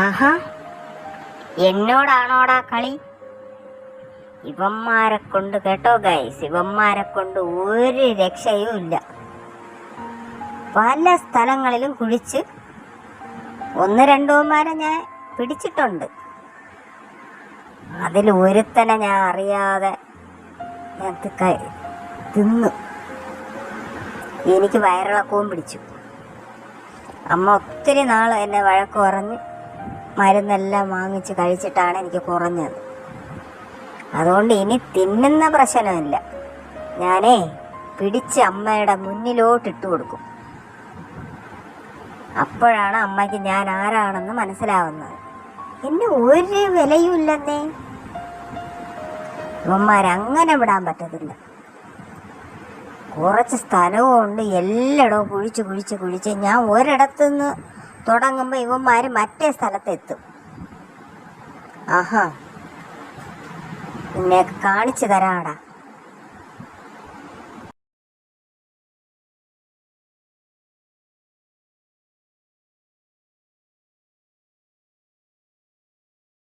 ആഹാ, എന്നോടാണോടാ കളി? ഇവന്മാരെ കൊണ്ട് കേട്ടോ ഗൈസ്, ഇവന്മാരെ കൊണ്ട് ഒരു രക്ഷയും ഇല്ല. പല സ്ഥലങ്ങളിലും കുഴിച്ച് ഒന്ന് രണ്ടുമാരെ ഞാൻ പിടിച്ചിട്ടുണ്ട്. അതിൽ ഒരുത്തനെ ഞാൻ അറിയാതെ തിന്നു. എനിക്ക് വയറിളക്കവും പിടിച്ചു. അമ്മ ഒത്തിരി നാൾ എന്നെ വഴക്ക് പറഞ്ഞ് മരുന്നെല്ലാം വാങ്ങിച്ച് കഴിച്ചിട്ടാണ് എനിക്ക് കുറഞ്ഞത്. അതുകൊണ്ട് ഇനി തിന്നുന്ന പ്രശ്നമില്ല. ഞാനേ പിടിച്ച് അമ്മയുടെ മുന്നിലോട്ടിട്ട് കൊടുക്കും. അപ്പോഴാണ് അമ്മയ്ക്ക് ഞാൻ ആരാണെന്ന് മനസ്സിലാവുന്നത്. എന്നെ ഒരു വിലയും ഇല്ലെന്നേ. ഇവന്മാരങ്ങനെ വിടാൻ പറ്റത്തില്ല. കുറച്ച് സ്ഥലവും ഉണ്ട്, എല്ലായിടവും കുഴിച്ച് ഞാൻ ഒരിടത്തുനിന്ന് തുടങ്ങുമ്പോൾ ഇവന്മാർ മറ്റേ സ്ഥലത്തെത്തും. ആഹാ, നിന്നെ കാണിച്ചു തരാടാ.